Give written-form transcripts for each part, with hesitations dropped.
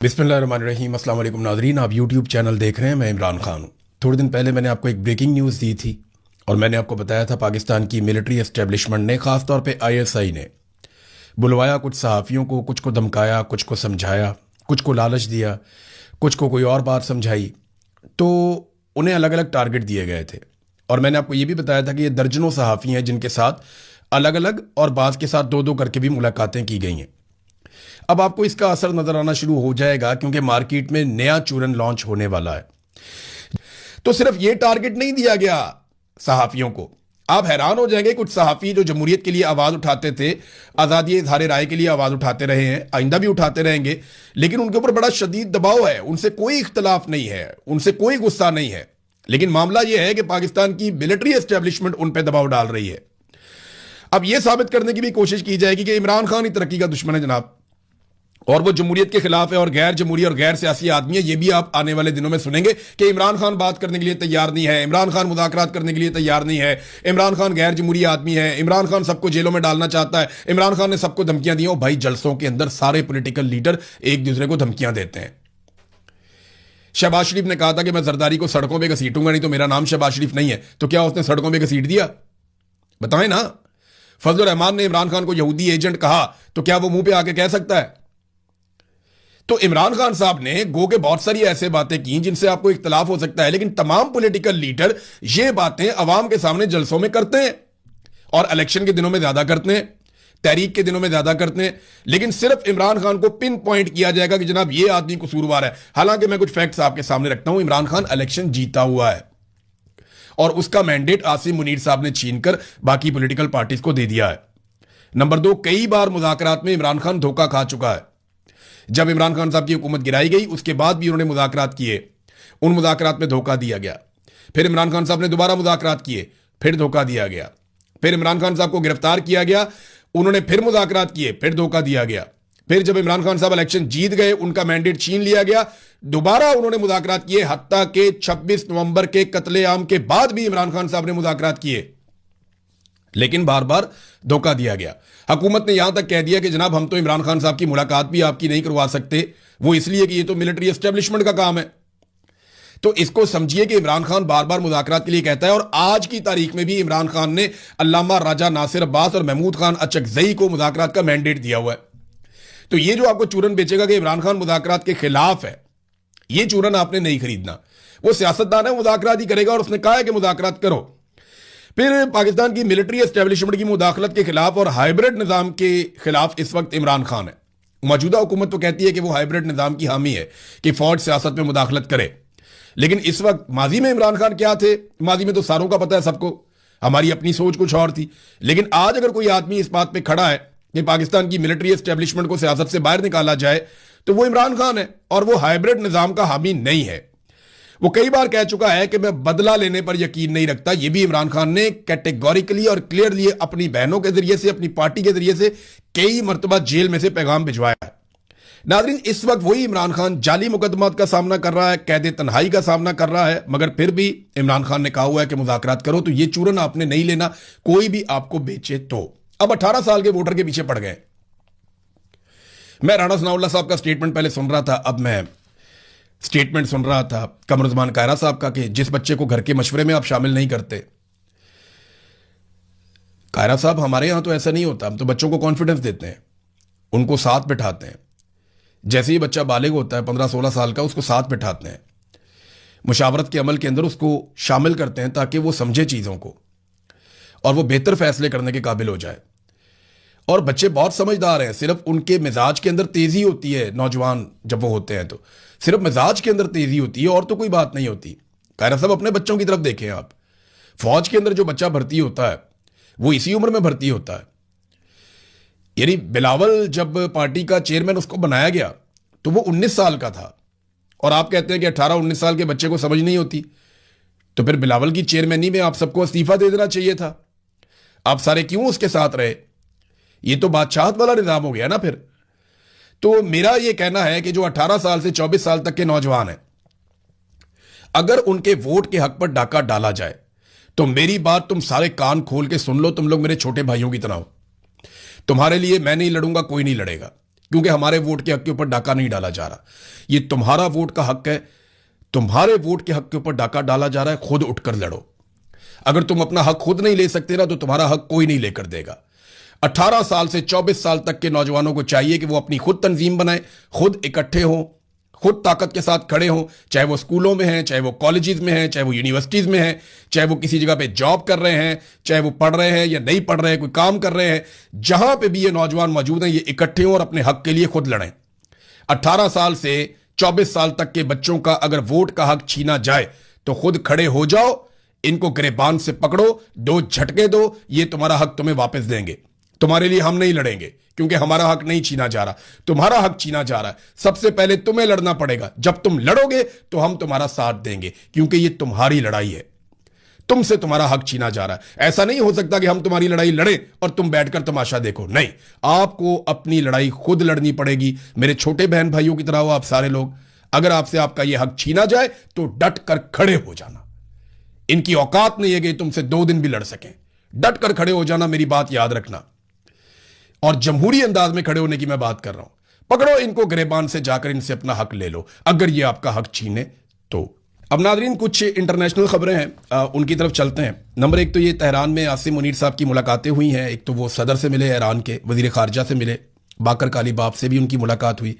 बिस्मिल्लाहिर्रहमानिर्रहीम। अस्सलाम वालेकुम नाज़रीन, आप यूट्यूब चैनल देख रहे हैं। मैं इमरान खान हूँ। थोड़े दिन पहले मैंने आपको एक ब्रेकिंग न्यूज़ दी थी और मैंने आपको बताया था पाकिस्तान की मिलिट्री एस्टेब्लिशमेंट ने, ख़ास तौर पे आईएसआई ने बुलवाया कुछ सहाफ़ियों को, कुछ को धमकाया, कुछ को समझाया, कुछ को लालच दिया, कुछ को कोई और बात समझाई। तो उन्हें अलग अलग टारगेट दिए गए थे और मैंने आपको ये भी बताया था कि ये दर्जनों सहाफ़ी हैं जिनके साथ अलग अलग और बाज़ के साथ दो दो करके भी मुलाकातें की गई हैं। अब आपको इसका असर नजर आना शुरू हो जाएगा क्योंकि मार्केट में नया चूरन लॉन्च होने वाला है। तो सिर्फ ये टारगेट नहीं दिया गया सहाफियों को। आप हैरान हो जाएंगे, कुछ सहाफी जो जमहूरियत के लिए आवाज उठाते थे, आजादी इज़हार राय के लिए आवाज उठाते रहे हैं, आइंदा भी उठाते रहेंगे, लेकिन उनके ऊपर बड़ा शदीद दबाव है। उनसे कोई इख्तलाफ नहीं है, उनसे कोई गुस्सा नहीं है, लेकिन मामला यह है कि पाकिस्तान की मिलिट्री एस्टेब्लिशमेंट उन पर दबाव डाल रही है। अब यह साबित करने की भी कोशिश की जाएगी कि इमरान खान ही तरक्की का दुश्मन है जनाब, और वो जमहूरियत के खिलाफ है और गैर जमहूरी और गैर सियासी आदमी है। ये भी आप आने वाले दिनों में सुनेंगे कि इमरान खान बात करने के लिए तैयार नहीं है, इमरान खान मुज़ाकरात करने के लिए तैयार नहीं है, इमरान खान गैर जमहूरी आदमी है, इमरान खान सबको जेलों में डालना चाहता है, इमरान खान ने सबको धमकियां दी। भाई, जलसों के अंदर सारे पॉलिटिकल लीडर एक दूसरे को धमकियां देते हैं। शहबाज शरीफ ने कहा था कि मैं जरदारी को सड़कों पर घसीटूंगा, नहीं तो मेरा नाम शहबाज शरीफ नहीं है। तो क्या उसने सड़कों पर घसीट दिया? बताएं ना। फजलुर रहमान ने इमरान खान को यहूदी एजेंट कहा, तो क्या वो मुंह पे आके कह सकता है? तो इमरान खान साहब ने गो के बहुत सारी ऐसे बातें की जिनसे आपको इख्तलाफ हो सकता है, लेकिन तमाम पॉलिटिकल लीडर ये बातें अवाम के सामने जलसों में करते हैं और इलेक्शन के दिनों में ज्यादा करते हैं, तहरीक के दिनों में ज्यादा करते हैं। लेकिन सिर्फ इमरान खान को पिन पॉइंट किया जाएगा कि जनाब ये आदमी कसूरवार है। हालांकि मैं कुछ फैक्ट्स आपके सामने रखता हूं। इमरान खान इलेक्शन जीता हुआ है और उसका मैंडेट आसिम मुनीर साहब ने छीनकर बाकी पॉलिटिकल पार्टीज को दे दिया है। नंबर 2, कई बार मुज़ाकरात में इमरान खान धोखा खा चुका है। जब इमरान खान साहब की हुकूमत गिराई गई उसके बाद भी उन्होंने मुज़ाकरात किए, उन मुज़ाकरात में धोखा दिया गया। फिर इमरान खान साहब ने दोबारा मुज़ाकरात किए, फिर धोखा दिया गया। फिर इमरान खान साहब को गिरफ्तार किया गया, उन्होंने फिर मुज़ाकरात किए, फिर धोखा दिया गया। फिर जब इमरान खान साहब इलेक्शन जीत गए, उनका मैंडेट छीन लिया गया, दोबारा उन्होंने मुज़ाकरात किए। हत्ता के 26 नवंबर के कत्लेआम के बाद भी इमरान खान साहब ने मुज़ाकरात किए, लेकिन बार बार धोखा दिया गया। हुकूमत ने यहां तक कह दिया कि जनाब हम तो इमरान खान साहब की मुलाकात भी आपकी नहीं करवा सकते, वो इसलिए कि ये तो मिलिट्री एस्टेब्लिशमेंट का काम है। तो इसको समझिए कि इमरान खान बार बार मुज़ाकरात के लिए कहता है और आज की तारीख में भी इमरान खान ने अल्लामा राजा नासिर अब्बास और महमूद खान अचकजई को मुज़ाकरात का मैंडेट दिया हुआ है। तो ये जो आपको चूरन बेचेगा कि इमरान खान मुज़ाकरात के खिलाफ है, ये चूरन आपने नहीं खरीदना। वो सियासतदान है, मुज़ाकरात ही करेगा और उसने कहा है कि मुज़ाकरात करो। फिर पाकिस्तान की मिलिट्री एस्टेब्लिशमेंट की मुदाखलत के खिलाफ और हाइब्रिड निज़ाम के खिलाफ इस वक्त इमरान खान है। मौजूदा हुकूमत तो कहती है कि वो हाइब्रिड निज़ाम की हामी है कि फौज सियासत में मुदाखलत करे, लेकिन इस वक्त माजी में इमरान खान क्या थे? माजी में तो सारों का पता है सबको, हमारी अपनी सोच कुछ और थी। लेकिन आज अगर कोई आदमी इस बात पर खड़ा है कि पाकिस्तान की मिलिट्री एस्टेब्लिशमेंट को सियासत से बाहर निकाला जाए, तो वो इमरान खान है और वो हाइब्रिड निज़ाम का हामी नहीं है। वो कई बार कह चुका है कि मैं बदला लेने पर यकीन नहीं रखता। यह भी इमरान खान ने कैटेगोरिकली और क्लियरली अपनी बहनों के जरिए से, अपनी पार्टी के जरिए से कई मरतबा जेल में से पैगाम भिजवाया है। नाज़रीन, इस वक्त वही इमरान खान जाली मुकदमात का सामना कर रहा है, कैद तन्हाई का सामना कर रहा है, मगर फिर भी इमरान खान ने कहा हुआ है कि मुज़ाकरात करो। तो ये चूरन आपने नहीं लेना, कोई भी आपको बेचे तो। अब 18 साल के वोटर के पीछे पड़ गए। मैं राणा सनाउल्लाह साहब का स्टेटमेंट पहले सुन रहा था, अब मैं स्टेटमेंट सुन रहा था कमरुज़्ज़मान कायरा साहब का कि जिस बच्चे को घर के मशवरे में आप शामिल नहीं करते। कायरा साहब, हमारे यहां तो ऐसा नहीं होता, हम तो बच्चों को कॉन्फिडेंस देते हैं, उनको साथ बिठाते हैं। जैसे ही बच्चा बालिग होता है 15-16 साल का, उसको साथ बिठाते हैं, मुशावरत के अमल के अंदर उसको शामिल करते हैं ताकि वो समझे चीज़ों को और वो बेहतर फैसले करने के काबिल हो जाए। और बच्चे बहुत समझदार हैं, सिर्फ उनके मिजाज के अंदर तेजी होती है। नौजवान जब वो होते हैं तो सिर्फ मिजाज के अंदर तेजी होती है और तो कोई बात नहीं होती। कायरा साहब, अपने बच्चों की तरफ देखें आप। फौज के अंदर जो बच्चा भर्ती होता है वो इसी उम्र में भर्ती होता है। यानी बिलावल जब पार्टी का चेयरमैन उसको बनाया गया तो वो 19 साल का था और आप कहते हैं कि 18-19 साल के बच्चे को समझ नहीं होती। तो फिर बिलावल की चेयरमैनी में आप सबको इस्तीफा दे देना चाहिए था। आप सारे क्यों उसके साथ रहे? ये तो बादशाहत वाला निजाम हो गया ना फिर। तो मेरा ये कहना है कि जो 18 साल से 24 साल तक के नौजवान हैं, अगर उनके वोट के हक पर डाका डाला जाए तो मेरी बात तुम सारे कान खोल के सुन लो। तुम लोग मेरे छोटे भाइयों की तरह हो। तुम्हारे लिए मैं नहीं लड़ूंगा, कोई नहीं लड़ेगा, क्योंकि हमारे वोट के हक के ऊपर डाका नहीं डाला जा रहा। ये तुम्हारा वोट का हक है, तुम्हारे वोट के हक के ऊपर डाका डाला जा रहा है। खुद उठकर लड़ो। अगर तुम अपना हक खुद नहीं ले सकते ना, तो तुम्हारा हक कोई नहीं लेकर देगा। 18 साल से 24 साल तक के नौजवानों को चाहिए कि वो अपनी खुद तंजीम बनाएं, खुद इकट्ठे हों, खुद ताकत के साथ खड़े हों। चाहे वो स्कूलों में हैं, चाहे वो कॉलेजेस में हैं, चाहे वो यूनिवर्सिटीज में हैं, चाहे वो किसी जगह पे जॉब कर रहे हैं, चाहे वो पढ़ रहे हैं या नहीं पढ़ रहे हैं, कोई काम कर रहे हैं, जहां पे भी ये नौजवान मौजूद हैं, ये इकट्ठे हों और अपने हक के लिए खुद लड़ें। 18 साल से 24 साल तक के बच्चों का अगर वोट का हक छीना जाए तो खुद खड़े हो जाओ, इनको गिरबान से पकड़ो, 2 झटके दो, ये तुम्हारा हक तुम्हें वापस देंगे। तुम्हारे लिए हम नहीं लड़ेंगे, क्योंकि हमारा हक नहीं छीना जा रहा, तुम्हारा हक छीना जा रहा है। सबसे पहले तुम्हें लड़ना पड़ेगा। जब तुम लड़ोगे तो हम तुम्हारा साथ देंगे, क्योंकि ये तुम्हारी लड़ाई है, तुमसे तुम्हारा हक छीना जा रहा है। ऐसा नहीं हो सकता कि हम तुम्हारी लड़ाई लड़ें और तुम बैठकर तमाशा देखो। नहीं, आपको अपनी लड़ाई खुद लड़नी पड़ेगी। मेरे छोटे बहन भाइयों की तरह हो आप सारे लोग। अगर आपसे आपका यह हक छीना जाए तो डट कर खड़े हो जाना। इनकी औकात नहीं है कि तुमसे 2 दिन भी लड़ सकें। डट कर खड़े हो जाना, मेरी बात याद रखना। और जमहूरी अंदाज में खड़े होने की मैं बात कर रहा हूं। पकड़ो इनको गिरेबान से, जाकर इनसे अपना हक ले लो, अगर ये आपका हक छीने तो। अब नाज़रीन, कुछ इंटरनेशनल खबरें हैं, उनकी तरफ चलते हैं। नंबर 1 तो ये तेहरान में आसिम मुनीर साहब की मुलाकातें हुई हैं। एक तो वो सदर से मिले, ईरान के वजीर खारजा से मिले, बाकर कालीबाफ से भी उनकी मुलाकात हुई।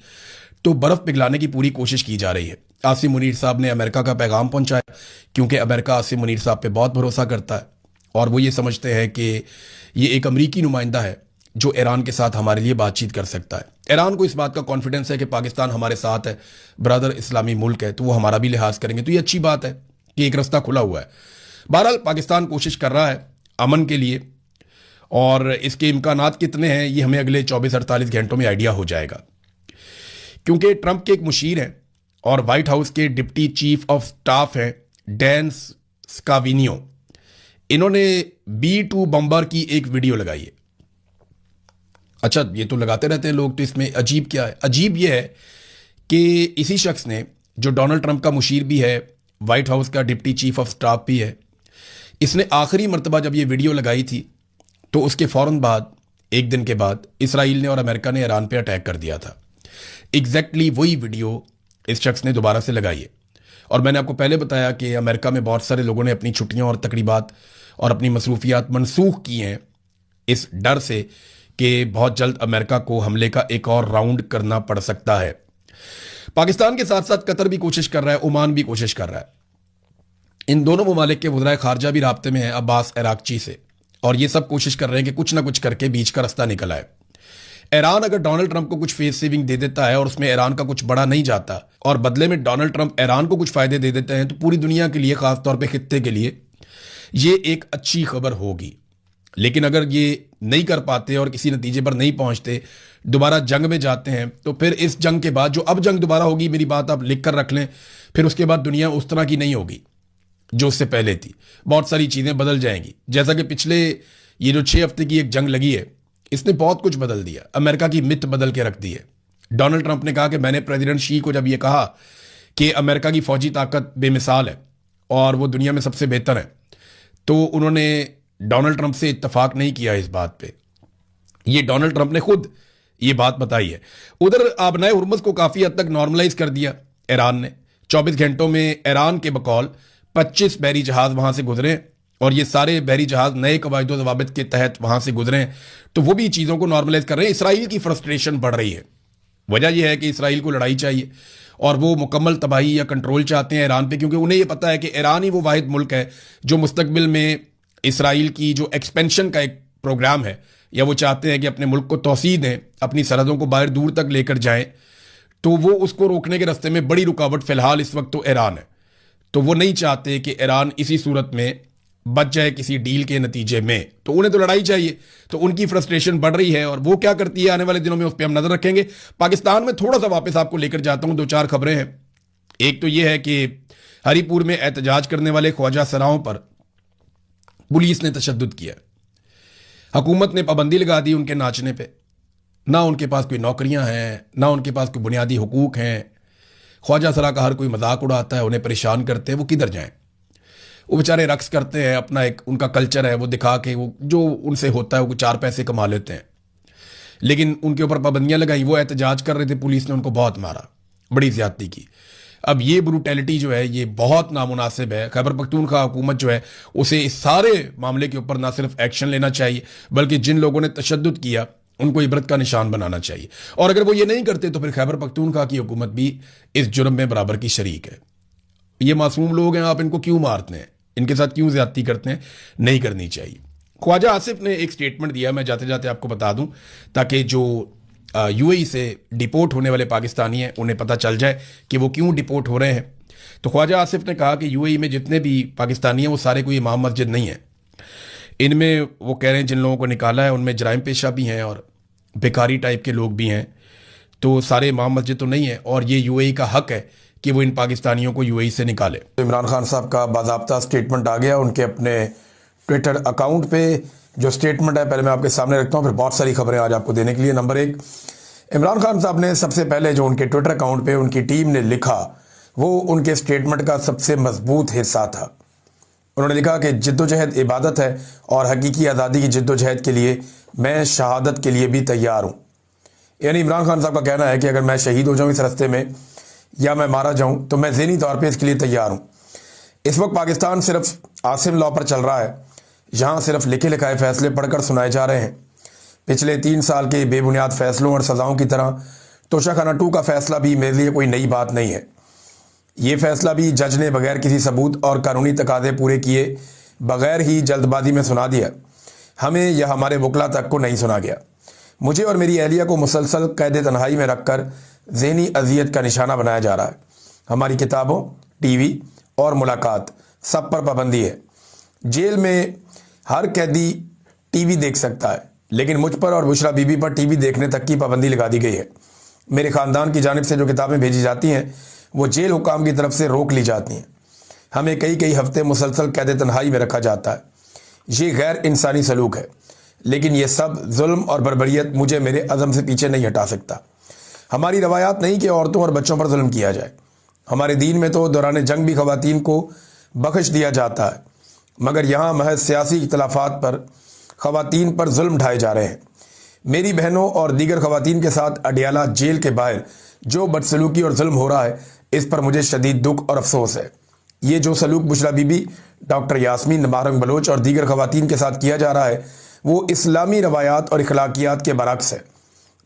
तो बर्फ पिघलाने की पूरी कोशिश की जा रही है। आसिम मुनीर साहब ने अमेरिका का पैगाम पहुंचाया, क्योंकि अमेरिका आसिम मुनीर साहब पे बहुत भरोसा करता है और वो ये समझते हैं कि ये एक अमरीकी नुमाइंदा है जो ईरान के साथ हमारे लिए बातचीत कर सकता है। ईरान को इस बात का कॉन्फिडेंस है कि पाकिस्तान हमारे साथ है, ब्रदर इस्लामी मुल्क है, तो वो हमारा भी लिहाज करेंगे। तो ये अच्छी बात है कि एक रास्ता खुला हुआ है। बहरहाल पाकिस्तान कोशिश कर रहा है अमन के लिए, और इसके इम्कानात कितने हैं ये हमें अगले 24-48 घंटों में आइडिया हो जाएगा। क्योंकि ट्रंप के एक मुशीर हैं और व्हाइट हाउस के डिप्टी चीफ ऑफ स्टाफ हैं डैन स्काविनियो, इन्होंने B-2 बम्बर की एक वीडियो लगाई है। अच्छा, ये तो लगाते रहते हैं लोग, तो इसमें अजीब क्या है? अजीब ये है कि इसी शख्स ने, जो डोनाल्ड ट्रंप का मुशीर भी है, व्हाइट हाउस का डिप्टी चीफ ऑफ स्टाफ भी है, इसने आखिरी मरतबा जब ये वीडियो लगाई थी तो उसके फ़ौरन बाद, एक दिन के बाद, इसराइल ने और अमेरिका ने ईरान पे अटैक कर दिया था। एग्जैक्टली वही वीडियो इस शख्स ने दोबारा से लगाई है। और मैंने आपको पहले बताया कि अमेरिका में बहुत सारे लोगों ने अपनी छुट्टियां और तकरीबात और अपनी मसरूफियात मनसूख की हैं इस डर से कि बहुत जल्द अमेरिका को हमले का एक और राउंड करना पड़ सकता है। पाकिस्तान के साथ साथ कतर भी कोशिश कर रहा है, ओमान भी कोशिश कर रहा है। इन दोनों ममालिक के वज़राए खारजा भी राब्ते में हैं अब्बास अरागची से, और ये सब कोशिश कर रहे हैं कि कुछ ना कुछ करके बीच का रास्ता निकल आए। ईरान अगर डोनाल्ड ट्रंप को कुछ फेस सेविंग दे देता है और उसमें ईरान का कुछ बड़ा नहीं जाता, और बदले में डोनाल्ड ट्रंप ईरान को कुछ फायदे दे देते हैं, तो पूरी दुनिया के लिए, खासतौर पे खित्ते के लिए, ये एक अच्छी खबर होगी। लेकिन अगर ये नहीं कर पाते और किसी नतीजे पर नहीं पहुंचते, दोबारा जंग में जाते हैं, तो फिर इस जंग के बाद, जो अब जंग दोबारा होगी, मेरी बात आप लिख कर रख लें, फिर उसके बाद दुनिया उस तरह की नहीं होगी जो उससे पहले थी। बहुत सारी चीज़ें बदल जाएंगी। जैसा कि पिछले ये जो 6 हफ्ते की एक जंग लगी है, इसने बहुत कुछ बदल दिया। अमेरिका की मिथ बदल के रख दी है। डोनाल्ड ट्रंप ने कहा कि मैंने प्रेसिडेंट शी को जब ये कहा कि अमेरिका की फौजी ताकत बेमिसाल है और वो दुनिया में सबसे बेहतर है, तो उन्होंने डोनाल्ड ट्रंप से इत्तफाक नहीं किया इस बात पे। ये डोनाल्ड ट्रंप ने खुद ये बात बताई है। उधर आबनाए हुर्मुज़ को काफ़ी हद तक नॉर्मलाइज कर दिया ईरान ने। 24 घंटों में ईरान के बकौल 25 बहरी जहाज़ वहाँ से गुजरे, और ये सारे बहरी जहाज़ नए कवायद ज़वाबित के तहत वहाँ से गुजरे, तो वो भी चीज़ों को नॉर्मलाइज कर रहे हैं। इसराइल की फ्रस्ट्रेशन बढ़ रही है। वजह यह है कि इसराइल को लड़ाई चाहिए और वो मुकम्मल तबाही या कंट्रोल चाहते हैं ईरान पे, क्योंकि उन्हें ये पता है कि ईरान ही वो वाहिद मुल्क है जो मुस्तकबिल में इसराइल की जो एक्सपेंशन का एक प्रोग्राम है, या वो चाहते हैं कि अपने मुल्क को तोसी दें, अपनी सरहदों को बाहर दूर तक लेकर जाएं, तो वो उसको रोकने के रास्ते में बड़ी रुकावट फ़िलहाल इस वक्त तो ईरान है। तो वो नहीं चाहते कि ईरान इसी सूरत में बच जाए किसी डील के नतीजे में, तो उन्हें तो लड़ाई चाहिए। तो उनकी फ्रस्ट्रेशन बढ़ रही है और वो क्या करती है आने वाले दिनों में, उस पर हम नजर रखेंगे। पाकिस्तान में थोड़ा सा वापस आपको लेकर जाता हूं, 2-4 खबरें हैं। एक तो ये है कि हरीपुर में एहतजाज करने वाले ख्वाजा सराओं पर पुलिस ने तशद्दुद किया। हुकूमत ने पाबंदी लगा दी उनके नाचने पे। ना उनके पास कोई नौकरियां हैं, ना उनके पास कोई बुनियादी हुकूक हैं। ख्वाजा सरा का हर कोई मजाक उड़ाता है, उन्हें परेशान करते हैं, वो किधर जाएं? वो बेचारे रक्स करते हैं, अपना एक उनका कल्चर है, वो दिखा के वो जो उनसे होता है वो 4 पैसे कमा लेते हैं। लेकिन उनके ऊपर पाबंदियां लगाई, वो एहतजाज कर रहे थे, पुलिस ने उनको बहुत मारा, बड़ी ज्यादती की। अब ये ब्रूटैलिटी जो है ये बहुत नामुनासिब है। खैबर पख्तूनख्वा हुकूमत जो है उसे इस सारे मामले के ऊपर ना सिर्फ एक्शन लेना चाहिए बल्कि जिन लोगों ने तशद्दुद किया उनको इबरत का निशान बनाना चाहिए। और अगर वो ये नहीं करते तो फिर खैबर पख्तूनख्वा की हुकूमत भी इस जुर्म में बराबर की शरीक है। ये मासूम लोग हैं, आप इनको क्यों मारते हैं, इनके साथ क्यों ज्यादती करते हैं? नहीं करनी चाहिए। ख्वाजा आसिफ ने एक स्टेटमेंट दिया, मैं जाते जाते आपको बता दूं ताकि जो यूएई से डिपोर्ट होने वाले पाकिस्तानी हैं उन्हें पता चल जाए कि वो क्यों डिपोर्ट हो रहे हैं। तो ख्वाजा आसिफ ने कहा कि यूएई में जितने भी पाकिस्तानी हैं वो सारे कोई इमाम मस्जिद नहीं है। इनमें वो कह रहे हैं जिन लोगों को निकाला है उनमें जराइम पेशा भी हैं और बेकारी टाइप के लोग भी हैं, तो सारे इमाम मस्जिद तो नहीं है और ये यूएई का हक है कि वो इन पाकिस्तानियों को यूएई से निकाले। इमरान खान साहब का बाज़ाब्ता स्टेटमेंट आ गया उनके अपने ट्विटर अकाउंट पे। जो स्टेटमेंट है पहले मैं आपके सामने रखता हूँ, फिर बहुत सारी खबरें आज आपको देने के लिए। नंबर 1, इमरान खान साहब ने सबसे पहले जो उनके ट्विटर अकाउंट पे उनकी टीम ने लिखा वो उनके स्टेटमेंट का सबसे मजबूत हिस्सा था। उन्होंने लिखा कि जिद्दोजहद इबादत है और हकीकी आज़ादी की जिद्दोजहद के लिए मैं शहादत के लिए भी तैयार हूँ। यानी इमरान खान साहब का कहना है कि अगर मैं शहीद हो जाऊँ इस रास्ते में या मैं मारा जाऊँ तो मैं ज़हनी तौर पर इसके लिए तैयार हूँ। इस वक्त पाकिस्तान सिर्फ आसिम लॉ पर चल रहा है, जहाँ सिर्फ लिखे लिखाए फैसले पढ़कर सुनाए जा रहे हैं। पिछले 3 साल के बेबुनियाद फैसलों और सज़ाओं की तरह तोशाखाना 2 का फैसला भी मेरे लिए कोई नई बात नहीं है। ये फैसला भी जज ने बगैर किसी सबूत और कानूनी तकाजे पूरे किए बगैर ही जल्दबाजी में सुना दिया। हमें या हमारे वकला तक को नहीं सुना गया। मुझे और मेरी अहलिया को मुसलसल कैद तन्हाई में रखकर ज़हनी अजियत का निशाना बनाया जा रहा है। हमारी किताबों, टीवी और मुलाकात सब पर पाबंदी है। जेल में हर कैदी टीवी देख सकता है, लेकिन मुझ पर और बुशरा बीबी पर टीवी देखने तक की पाबंदी लगा दी गई है। मेरे ख़ानदान की जानिब से जो किताबें भेजी जाती हैं वो जेल हुकाम की तरफ से रोक ली जाती हैं। हमें कई हफ्ते मुसलसल कैद तन्हाई में रखा जाता है। ये गैर इंसानी सलूक है, लेकिन ये सब जुल्म और बर्बरियत मुझे मेरे अज़म से पीछे नहीं हटा सकता। हमारी रवायात नहीं कि औरतों और बच्चों पर जुल्म किया जाए। हमारे दीन में तो दौरान जंग भी ख़वातीन को बख्श दिया जाता है, मगर यहाँ महज सियासी इख्तलाफात पर ख़वातीन पर जुल्म ढाए जा रहे हैं। मेरी बहनों और दीगर ख़वातीन के साथ अडियाला जेल के बाहर जो बदसलूकी और जुल्म हो रहा है इस पर मुझे शदीद दुख और अफसोस है। ये जो सलूक बुशरा बीबी, डॉक्टर यास्मीन नबारंग बलोच और दीगर ख़वातीन के साथ किया जा रहा है वो इस्लामी रवायात और इखलाकियात के बरक्स है।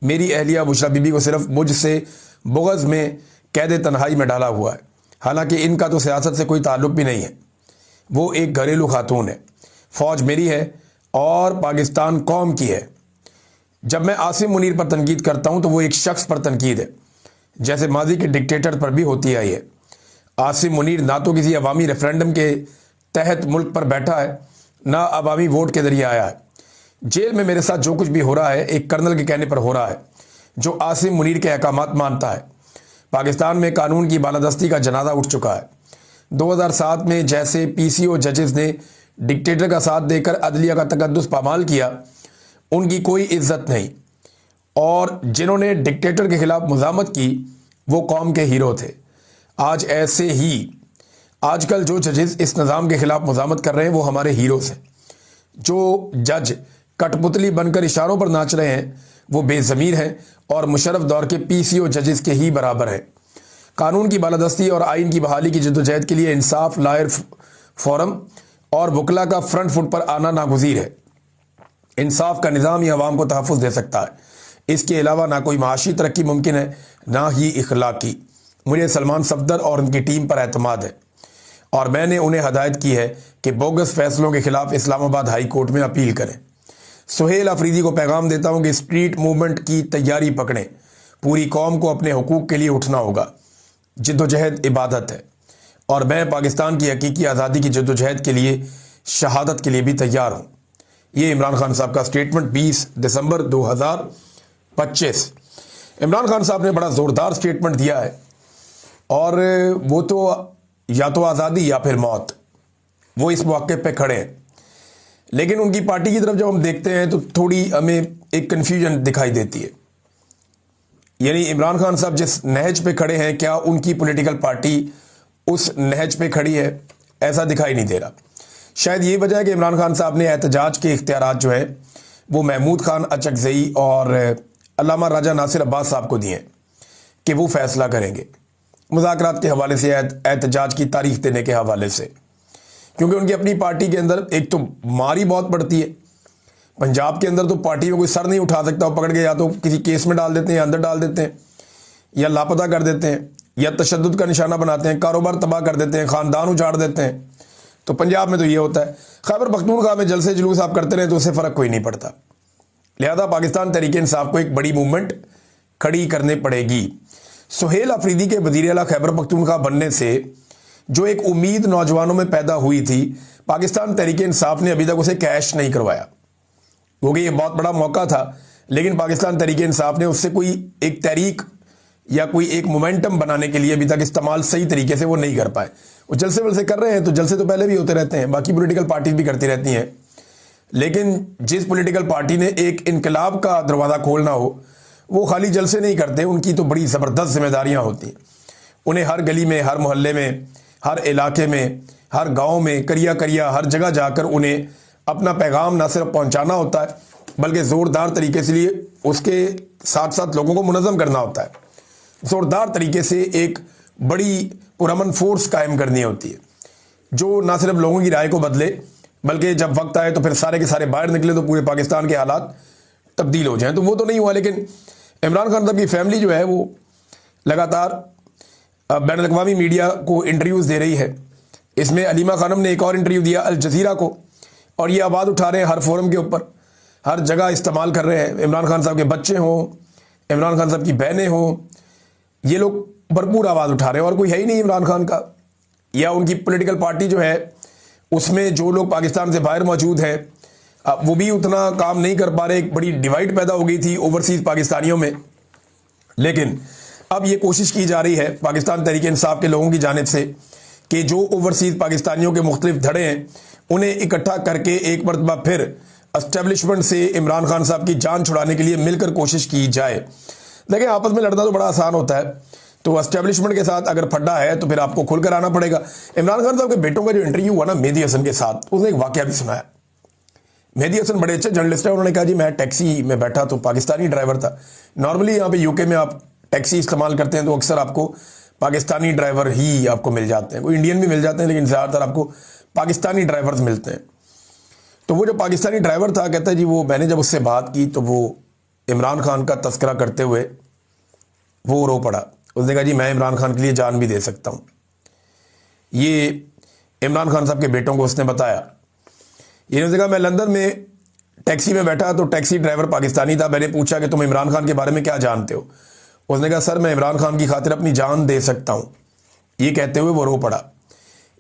मेरी अहलिया बुशरा बीबी को सिर्फ मुझसे बुग़्ज़ में कैद तन्हाई में डाला हुआ है, हालांकि इनका तो सियासत से कोई ताल्लुक भी नहीं है। वो एक घरेलू खातून है। फ़ौज मेरी है और पाकिस्तान कौम की है। जब मैं आसिम मुनीर पर तनकीद करता हूँ तो वो एक शख्स पर तनकीद है, जैसे माजी के डिक्टेटर पर भी होती आई है। आसिम मुनीर ना तो किसी अवामी रेफरेंडम के तहत मुल्क पर बैठा है, ना अवामी वोट के जरिए आया है। जेल में मेरे साथ जो कुछ भी हो रहा है एक कर्नल के कहने पर हो रहा है जो आसिम मुनीर के अहकामात मानता है। पाकिस्तान में कानून की बालादस्ती का जनाजा उठ चुका है। 2007 में जैसे पीसीओ जजेस ने डिक्टेटर का साथ देकर अदलिया का तकद्दुस पामाल किया, उनकी कोई इज्जत नहीं, और जिन्होंने डिक्टेटर के खिलाफ मुज़ामत की वो कौम के हीरो थे। आज ऐसे ही आजकल जो जजेस इस निज़ाम के खिलाफ मुज़ामत कर रहे हैं वो हमारे हीरोज़ हैं। जो जज कठपुतली बनकर इशारों पर नाच रहे हैं वो बेज़मीर हैं और मुशर्रफ दौर के पीसीओ जजेस के ही बराबर है। कानून की बालादस्ती और आइन की बहाली की जद्दोजहद के लिए इंसाफ लायर फोरम और वकला का फ्रंट फुट पर आना नागुज़ीर है। इंसाफ का निज़ाम ही अवाम को तहफ़्फ़ुज़ दे सकता है। इसके अलावा ना कोई माशी तरक्की मुमकिन है, ना ही इखलाकी। मुझे सलमान सफदर और उनकी टीम पर एतमाद है और मैंने उन्हें हदायत की है कि बोगस फैसलों के खिलाफ इस्लामाबाद हाई कोर्ट में अपील करें। सुहेल अफरीदी को पैगाम देता हूं कि स्ट्रीट मूवमेंट की तैयारी पकड़ें। पूरी कौम को अपने हुकूक के लिए उठना होगा। जिद्दोजहद इबादत है और मैं पाकिस्तान की हकीकी आज़ादी की जिद्दोजहद के लिए शहादत के लिए भी तैयार हूँ। ये इमरान खान साहब का स्टेटमेंट 20 दिसंबर 2025। इमरान खान साहब ने बड़ा ज़ोरदार स्टेटमेंट दिया है और वो तो या तो आज़ादी या फिर मौत, वो इस मौके पे खड़े हैं। लेकिन उनकी पार्टी की तरफ जब हम देखते हैं तो थोड़ी हमें एक कन्फ्यूजन दिखाई देती है। यानी इमरान खान साहब जिस नहज पे खड़े हैं, क्या उनकी पॉलिटिकल पार्टी उस नहज पे खड़ी है? ऐसा दिखाई नहीं दे रहा। शायद ये वजह है कि इमरान खान साहब ने एहतजाज के इख्तियारात जो है वो महमूद खान अचकज़ई और अल्लामा राजा नासिर अब्बास साहब को दिए कि वो फैसला करेंगे मुज़ाकरात के हवाले से, एहतजाज की तारीख देने के हवाले से, क्योंकि उनकी अपनी पार्टी के अंदर एक तो मार ही बहुत पड़ती है। पंजाब के अंदर तो पार्टी में कोई सर नहीं उठा सकता, पकड़ के या तो किसी केस में डाल देते हैं, अंदर डाल देते हैं, या लापता कर देते हैं, या तशद्दुद का निशाना बनाते हैं, कारोबार तबाह कर देते हैं, ख़ानदान उजाड़ देते हैं। तो पंजाब में तो ये होता है। खैबर पख्तूनख्वा में जलसे जुलूस आप करते रहे तो उससे फ़र्क कोई नहीं पड़ता। लिहाजा पाकिस्तान तहरीक इंसाफ को एक बड़ी मूवमेंट खड़ी करनी पड़ेगी। सुहेल अफरीदी के वज़ीर आला खैबर पख्तूनख्वा बनने से जो एक उम्मीद नौजवानों में पैदा हुई थी, पाकिस्तान तहरीक इंसाफ ने अभी तक उसे कैश नहीं करवाया, क्योंकि ये बहुत बड़ा मौका था। लेकिन पाकिस्तान तहरीक इंसाफ ने उससे कोई एक तहरीक या कोई एक मोमेंटम बनाने के लिए अभी तक इस्तेमाल सही तरीके से वो नहीं कर पाए। वो जलसे वलसे कर रहे हैं, तो जलसे तो पहले भी होते रहते हैं, बाकी पॉलिटिकल पार्टीज भी करती रहती हैं। लेकिन जिस पॉलिटिकल पार्टी ने एक इनकलाब का दरवाज़ा खोलना हो, वो खाली जलसे नहीं करते, उनकी तो बड़ी ज़बरदस्त जिम्मेदारियाँ होती हैं। उन्हें हर गली में, हर मोहल्ले में, हर इलाके में, हर गाँव में, करिया करिया हर जगह जाकर उन्हें अपना पैगाम ना सिर्फ पहुँचाना होता है, बल्कि ज़ोरदार तरीके से लिए उसके साथ साथ लोगों को मुनज़्ज़म करना होता है। ज़ोरदार तरीके से एक बड़ी पुरअमन फोर्स कायम करनी होती है, जो ना सिर्फ लोगों की राय को बदले, बल्कि जब वक्त आए तो फिर सारे के सारे बाहर निकले तो पूरे पाकिस्तान के हालात तब्दील हो जाएं। तो वो तो नहीं हुआ। लेकिन इमरान खान साहब की फैमिली जो है वो लगातार बैन अवी मीडिया को इंटरव्यूज़ दे रही है। इसमें अलीमा खानम ने एक और इंटरव्यू दिया अल जज़ीरा को, और ये आवाज़ उठा रहे हैं हर फोरम के ऊपर, हर जगह इस्तेमाल कर रहे हैं। इमरान खान साहब के बच्चे हों, इमरान खान साहब की बहनें हों, ये लोग भरपूर आवाज़ उठा रहे हैं, और कोई है ही नहीं इमरान खान का या उनकी पॉलिटिकल पार्टी जो है उसमें जो लोग पाकिस्तान से बाहर मौजूद हैं वो भी उतना काम नहीं कर पा रहे। एक बड़ी डिवाइड पैदा हो गई थी ओवरसीज़ पाकिस्तानियों में। लेकिन अब ये कोशिश की जा रही है पाकिस्तान तहरीक इंसाफ के लोगों की जानिब से कि जो ओवरसीज़ पाकिस्तानियों के मुख्तलिफ धड़े हैं उन्हें इकट्ठा करके एक मरतबा फिर एस्टेब्लिशमेंट से इमरान खान साहब की जान छुड़ाने के लिए मिलकर कोशिश की जाए। देखिए, आपस में लड़ना तो बड़ा आसान होता है, तो एस्टेब्लिशमेंट के साथ अगर फड्डा है तो फिर आपको खुलकर आना पड़ेगा। इमरान खान साहब के बेटों का जो इंटरव्यू हुआ ना मेहदी हसन के साथ, उसने एक वाकया भी सुनाया। मेहदी हसन बड़े अच्छे जर्नलिस्ट हैं। उन्होंने कहा जी मैं टैक्सी में बैठा तो पाकिस्तानी ड्राइवर था। नॉर्मली यहाँ पे यूके में आप टैक्सी इस्तेमाल करते हैं तो अक्सर आपको पाकिस्तानी ड्राइवर ही आपको मिल जाते हैं, कोई इंडियन भी मिल जाते हैं, लेकिन ज़्यादातर आपको पाकिस्तानी ड्राइवर्स मिलते हैं। तो वो जो पाकिस्तानी ड्राइवर था, कहता है जी वो मैंने जब उससे बात की तो वो इमरान खान का तस्करा करते हुए वो रो पड़ा। उसने कहा जी मैं इमरान खान के लिए जान भी दे सकता हूँ। ये इमरान खान साहब के बेटों को उसने बताया। इन्होंने कहा मैं लंदन में टैक्सी में बैठा तो टैक्सी ड्राइवर पाकिस्तानी था। मैंने पूछा कि तुम इमरान खान के बारे में क्या जानते हो? उसने कहा सर मैं इमरान खान की खातिर अपनी जान दे सकता हूँ। ये कहते हुए वो रो पड़ा।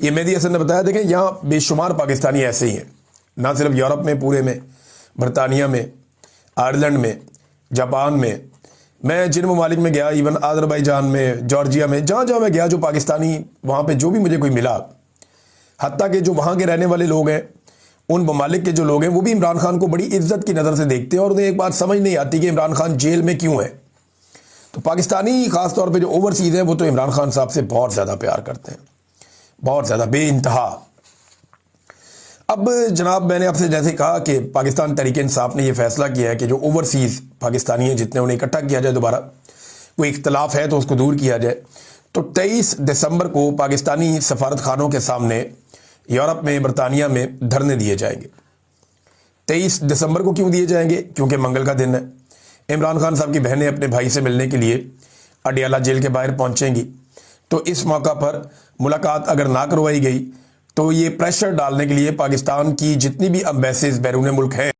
ये मेहदी हसन ने बताया। देखें, यहाँ बेशुमार पाकिस्तानी ऐसे ही हैं, ना सिर्फ यूरोप में, पूरे में, बरतानिया में, आयरलैंड में, जापान में। मैं जिन ममालिक में गया, इवन आज़रबाईजान में, जॉर्जिया में, जहाँ जहाँ मैं गया, जो पाकिस्तानी वहाँ पे जो भी मुझे कोई मिला, हत्ता कि जो वहाँ के रहने वाले लोग हैं, उन ममालिक के जो लोग हैं, वो भी इमरान खान को बड़ी इज्जत की नज़र से देखते हैं। और उन्हें एक बात समझ नहीं आती कि इमरान खान जेल में क्यों है। तो पाकिस्तानी ख़ास तौर पे जो ओवरसीज़ हैं वो तो इमरान खान साहब से बहुत ज़्यादा प्यार करते हैं, बहुत ज़्यादा, बेइंतहा। अब जनाब, मैंने आपसे जैसे कहा कि पाकिस्तान तहरीक इंसाफ ने यह फैसला किया है कि जो ओवरसीज़ पाकिस्तानी हैं जितने, उन्हें इकट्ठा किया जाए। दोबारा कोई इख्तलाफ है तो उसको दूर किया जाए। तो 23 दिसंबर को पाकिस्तानी सफारत खानों के सामने यूरोप में, बरतानिया में धरने दिए जाएंगे। 23 दिसंबर को क्यों दिए जाएंगे? क्योंकि मंगल का दिन है। इमरान खान साहब की बहनें अपने भाई से मिलने के लिए अडियाला जेल के बाहर पहुंचेंगी। तो इस मौका पर मुलाकात अगर ना करवाई गई तो ये प्रेशर डालने के लिए पाकिस्तान की जितनी भी एम्बेसीज बैरून मुल्क हैं